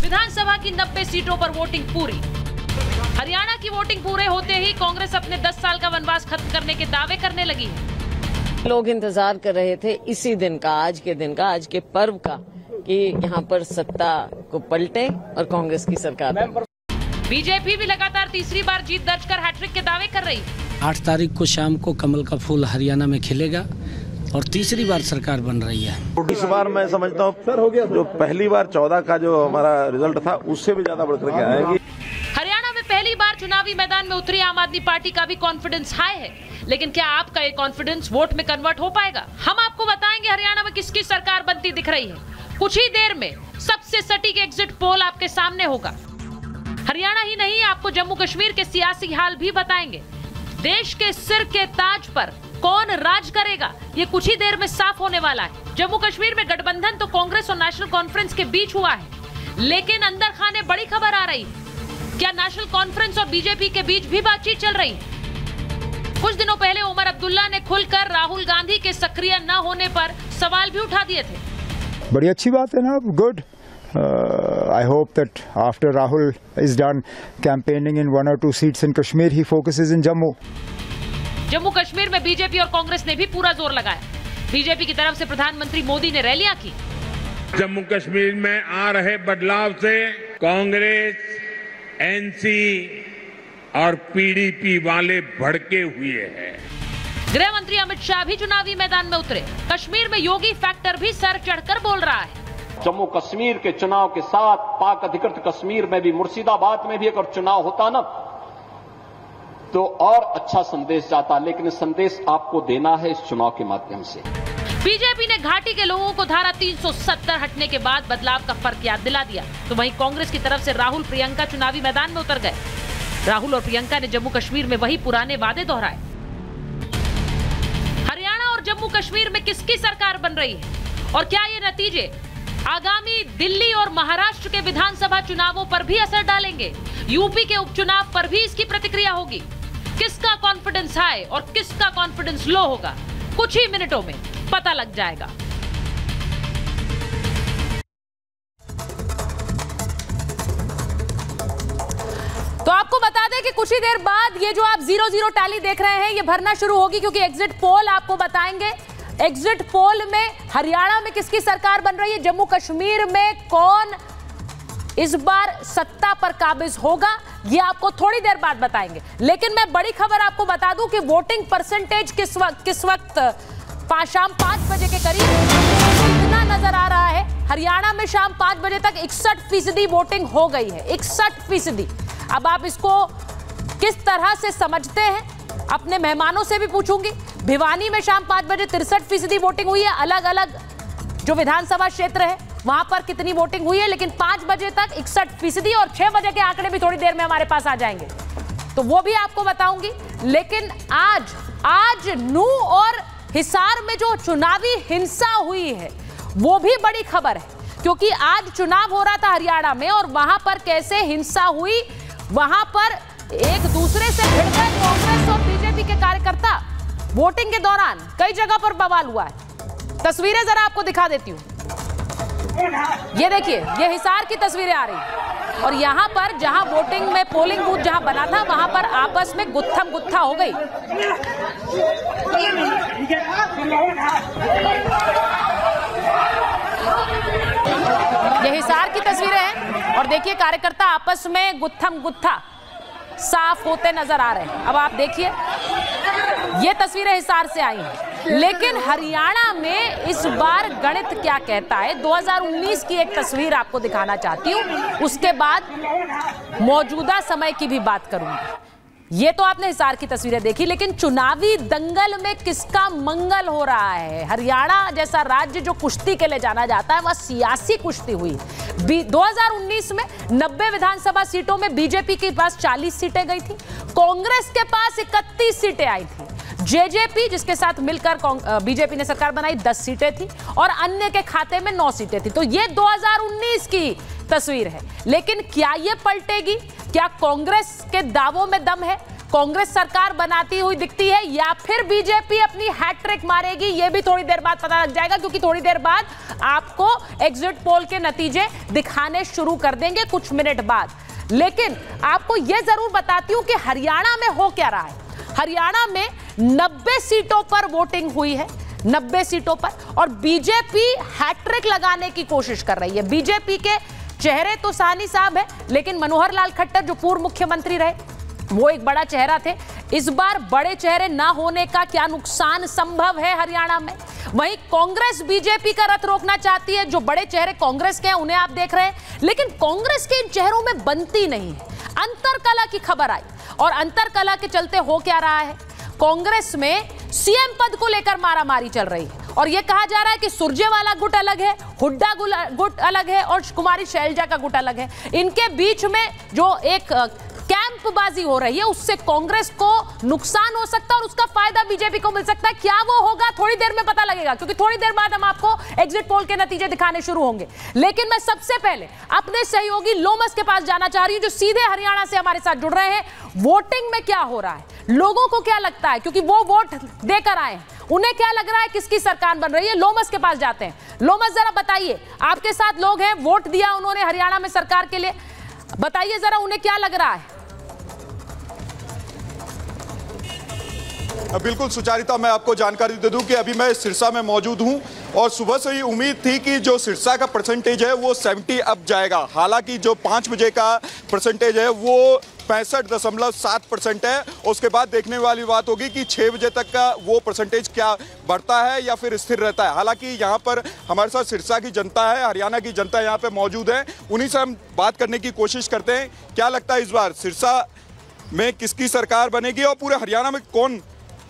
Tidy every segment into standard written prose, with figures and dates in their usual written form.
विधानसभा की 90 सीटों पर वोटिंग पूरी। हरियाणा की वोटिंग पूरे होते ही कांग्रेस अपने 10 साल का वनवास खत्म करने के दावे करने लगी है। लोग इंतजार कर रहे थे इसी दिन का, आज के दिन का, आज के पर्व का, कि यहाँ पर सत्ता को पलटे और कांग्रेस की सरकार। बीजेपी भी लगातार तीसरी बार जीत दर्ज कर हैट्रिक के दावे कर रही है। 8 तारीख को शाम को कमल का फूल हरियाणा में खिलेगा और तीसरी बार सरकार बन रही है। इस बार मैं समझता हूँ जो पहली बार 14 का जो हमारा रिजल्ट था उससे भी ज्यादा बढ़कर के आएगी। हरियाणा में पहली बार चुनावी मैदान में उतरी आम आदमी पार्टी का भी कॉन्फिडेंस हाई है, लेकिन क्या आपका ये कॉन्फिडेंस वोट में कन्वर्ट हो पाएगा? हम आपको बताएंगे हरियाणा में किसकी सरकार बनती दिख रही है। कुछ ही देर में सबसे सटीक एग्जिट पोल आपके सामने होगा। हरियाणा ही नहीं, आपको जम्मू कश्मीर के सियासी हाल भी बताएंगे। देश के सिर के ताज पर कौन राज करेगा, ये कुछ ही देर में साफ होने वाला है। जम्मू कश्मीर में गठबंधन तो कांग्रेस और नेशनल कॉन्फ्रेंस के बीच हुआ है, लेकिन अंदर खाने बड़ी खबर आ रही है। क्या नेशनल कॉन्फ्रेंस और बीजेपी के बीच भी बातचीत चल रही है? कुछ दिनों पहले उमर अब्दुल्ला ने खुलकर राहुल गांधी के सक्रिय न होने पर सवाल भी उठा दिए थे। बड़ी अच्छी बात है ना, good. I hope that after Rahul is done campaigning in 1 or 2 seats in Kashmir, he focuses in Jammu. Jammu Kashmir में बीजेपी और कांग्रेस ने भी पूरा जोर लगाया। बीजेपी की तरफ से प्रधानमंत्री मोदी ने रैलियां की। जम्मू कश्मीर में आ रहे बदलाव से कांग्रेस, एनसी और पीडीपी वाले भड़के हुए हैं। गृह मंत्री अमित शाह भी चुनावी मैदान में उतरे। कश्मीर में योगी फैक्टर भी सर चढ़कर बोल रहा है। जम्मू कश्मीर के चुनाव के साथ पाक अधिकृत कश्मीर में भी, मुर्शिदाबाद में भी अगर चुनाव होता ना तो और अच्छा संदेश जाता, लेकिन संदेश आपको देना है इस चुनाव के माध्यम से। बीजेपी ने घाटी के लोगों को धारा 370 हटने के बाद बदलाव का फर्क याद दिला दिया, तो वहीं कांग्रेस की तरफ से राहुल प्रियंका चुनावी मैदान में उतर गए। राहुल और प्रियंका ने जम्मू कश्मीर में वही पुराने वादे दोहराए। हरियाणा और जम्मू कश्मीर में किसकी सरकार बन रही है और क्या ये नतीजे आगामी दिल्ली और महाराष्ट्र के विधानसभा चुनावों पर भी असर डालेंगे? यूपी के उपचुनाव पर भी इसकी प्रतिक्रिया होगी। किसका कॉन्फिडेंस हाई और किसका कॉन्फिडेंस लो होगा, कुछ ही मिनटों में पता लग जाएगा। तो आपको बता दें कि कुछ ही देर बाद ये जो आप 0-0 टैली देख रहे हैं, ये भरना शुरू होगी, क्योंकि एग्जिट पोल आपको बताएंगे। एग्जिट पोल में हरियाणा में किसकी सरकार बन रही है, जम्मू कश्मीर में कौन इस बार सत्ता पर काबिज होगा, ये आपको थोड़ी देर बाद बताएंगे। लेकिन मैं बड़ी खबर आपको बता दूं कि वोटिंग परसेंटेज किस वक्त शाम 5 बजे के करीब इतना नजर आ रहा है। हरियाणा में शाम 5 बजे तक 61% वोटिंग हो गई है, 61%। अब आप इसको किस तरह से समझते हैं, अपने मेहमानों से भी पूछूंगी। भिवानी में शाम 5 बजे 63% वोटिंग हुई है। अलग अलग जो विधानसभा क्षेत्र है वहां पर कितनी वोटिंग हुई है, लेकिन 5 बजे तक 61% और 6 बजे के आंकड़े भी थोड़ी देर में हमारे पास आ जाएंगे, तो वो भी आपको बताऊंगी। लेकिन आज नू और हिसार में जो चुनावी हिंसा हुई है वो भी बड़ी खबर है, क्योंकि आज चुनाव हो रहा था हरियाणा में और वहां पर कैसे हिंसा हुई, वहां पर एक दूसरे से भिड़कर कांग्रेस और बीजेपी के कार्यकर्ता वोटिंग के दौरान कई जगह पर बवाल हुआ है। तस्वीरें जरा आपको दिखा देती हूं। ये देखिए, ये हिसार की तस्वीरें आ रही और यहां पर जहां वोटिंग में पोलिंग बूथ जहां बना था वहां पर आपस में गुत्थम गुत्था हो गई। ये हिसार की तस्वीरें हैं और देखिए कार्यकर्ता आपस में गुत्थम गुत्था साफ होते नजर आ रहे हैं। अब आप देखिए, ये तस्वीरें हिसार से आई हैं, लेकिन हरियाणा में इस बार गणित क्या कहता है, 2019 की एक तस्वीर आपको दिखाना चाहती हूं, उसके बाद मौजूदा समय की भी बात करूंगी। ये तो आपने हिसार की तस्वीरें देखी, लेकिन चुनावी दंगल में किसका मंगल हो रहा है? हरियाणा जैसा राज्य जो कुश्ती के लिए जाना जाता है, वह सियासी कुश्ती हुई। 2019 में 90 विधानसभा सीटों में बीजेपी के पास 40 सीटें गई थी, कांग्रेस के पास 31 सीटें आई थी, जेजेपी जिसके साथ मिलकर बीजेपी ने सरकार बनाई 10 सीटें थी और अन्य के खाते में 9 सीटें थी। तो ये 2019 की तस्वीर है, लेकिन क्या ये पलटेगी? क्या कांग्रेस के दावों में दम है? कांग्रेस सरकार बनाती हुई दिखती है या फिर बीजेपी अपनी हैट्रिक मारेगी, यह भी थोड़ी देर बाद पता लग जाएगा, क्योंकि थोड़ी देर बाद आपको एग्जिट पोल के नतीजे दिखाने शुरू कर देंगे कुछ मिनट बाद। लेकिन आपको यह जरूर बताती हूं कि हरियाणा में हो क्या रहा है। हरियाणा में 90 सीटों पर वोटिंग हुई है, 90 सीटों पर, और बीजेपी हैट्रिक लगाने की कोशिश कर रही है। बीजेपी के चेहरे तो साहनी साहब है, लेकिन मनोहर लाल खट्टर जो पूर्व मुख्यमंत्री रहे वो एक बड़ा चेहरा थे। इस बार बड़े चेहरे ना होने का क्या नुकसान संभव है हरियाणा में? वहीं कांग्रेस बीजेपी का रथ रोकना चाहती है। जो बड़े चेहरे कांग्रेस के हैं उन्हें आप देख रहे हैं, लेकिन कांग्रेस के इन चेहरों में बनती नहीं है। अंतरकला की खबर आई, और अंतरकला के चलते हो क्या रहा है, कांग्रेस में सीएम पद को लेकर मारामारी चल रही है। और यह कहा जा रहा है कि सुरजेवाला गुट अलग है, हुड्डा गुट अलग है, और कुमारी शैलजा का गुट अलग है। इनके बीच में जो एक कैंपबाजी हो रही है उससे कांग्रेस को नुकसान हो सकता है और उसका फायदा बीजेपी को मिल सकता है। क्या वो होगा, थोड़ी देर में पता लगेगा, क्योंकि थोड़ी देर बाद हम आपको एग्जिट पोल के नतीजे दिखाने शुरू होंगे। लेकिन मैं सबसे पहले अपने सहयोगी लोमस के पास जाना चाह रही हूं, जो सीधे हरियाणा से हमारे साथ जुड़ रहे हैं। वोटिंग में क्या हो रहा है, लोगों को क्या लगता है, क्योंकि वो वोट देकर आए हैं, उन्हें क्या लग रहा है, किसकी सरकार बन रही है? लोमस के पास जाते हैं। लोमस, जरा बताइए, आपके साथ लोग हैं, वोट दिया उन्होंने हरियाणा में सरकार के लिए, बताइए जरा उन्हें क्या लग रहा है? बिल्कुल सुचारिता, मैं आपको जानकारी दे दूं कि अभी मैं सिरसा में मौजूद हूं और सुबह से ही उम्मीद थी कि जो सिरसा का परसेंटेज है वो 70 अप जाएगा। हालांकि जो 5 बजे का परसेंटेज है वो 65.7% है। उसके बाद देखने वाली बात होगी कि 6 बजे तक का वो परसेंटेज क्या बढ़ता है या फिर स्थिर रहता है। हालांकि यहाँ पर हमारे साथ सिरसा की जनता है, हरियाणा की जनता यहाँ पे मौजूद है, उन्हीं से हम बात करने की कोशिश करते हैं। क्या लगता है इस बार सिरसा में किसकी सरकार बनेगी और पूरे हरियाणा में कौन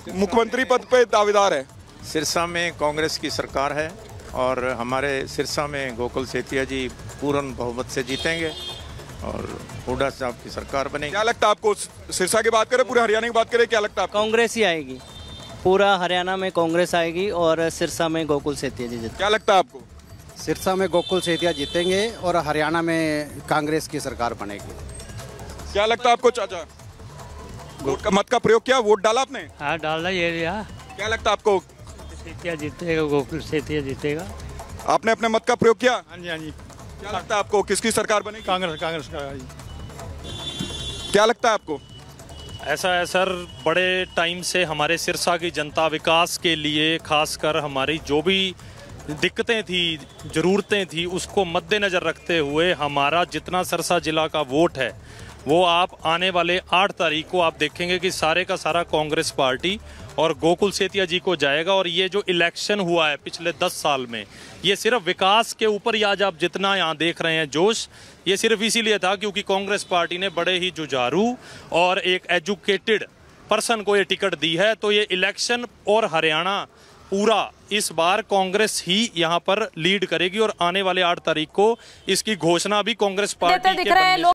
मुख्यमंत्री पद पे दावेदार है? सिरसा में कांग्रेस की सरकार है और हमारे सिरसा में गोकुल सेतिया जी पूर्ण बहुमत से जीतेंगे और हुड्डा साहब की सरकार बनेगी। क्या लगता है आपको, सिरसा की बात करें, पूरे हरियाणा की बात करें, क्या लगता है आपको? कांग्रेस ही आएगी, पूरा हरियाणा में कांग्रेस आएगी और सिरसा में गोकुल सेतिया जी जीतेंगे। क्या लगता है आपको? सिरसा में गोकुल सेतिया जीतेंगे और हरियाणा में कांग्रेस की सरकार बनेगी। क्या लगता है आपको चाचा? मत का प्रयोग किया, वोट डाला आपने? हाँ, डाला ये लिया। क्या लगता है आपको? सेतिया जीतेगा, गोकुल सेतिया जीतेगा। आपने अपने मत का प्रयोग किया? हाँ जी, हाँ जी। क्या लगता है आपको, किसकी सरकार बनेगी? कांग्रेस का। क्या लगता है आपको? ऐसा है सर, बड़े टाइम से हमारे सिरसा की जनता विकास के लिए, खासकर हमारी जो भी दिक्कतें थी, ज़रूरतें थी, उसको मद्देनज़र रखते हुए हमारा जितना सिरसा जिला का वोट है वो आप आने वाले 8 तारीख को आप देखेंगे कि सारे का सारा कांग्रेस पार्टी और गोकुल सेतिया जी को जाएगा। और ये जो इलेक्शन हुआ है पिछले 10 साल में, ये सिर्फ विकास के ऊपर ही आज आप जितना यहाँ देख रहे हैं जोश, ये सिर्फ इसीलिए था क्योंकि कांग्रेस पार्टी ने बड़े ही जुझारू और एक एजुकेटेड पर्सन को ये टिकट दी है। तो ये इलेक्शन और हरियाणा पूरा इस बार कांग्रेस ही यहाँ पर लीड करेगी और आने वाले 8 तारीख को इसकी घोषणा भी कांग्रेस पार्टी के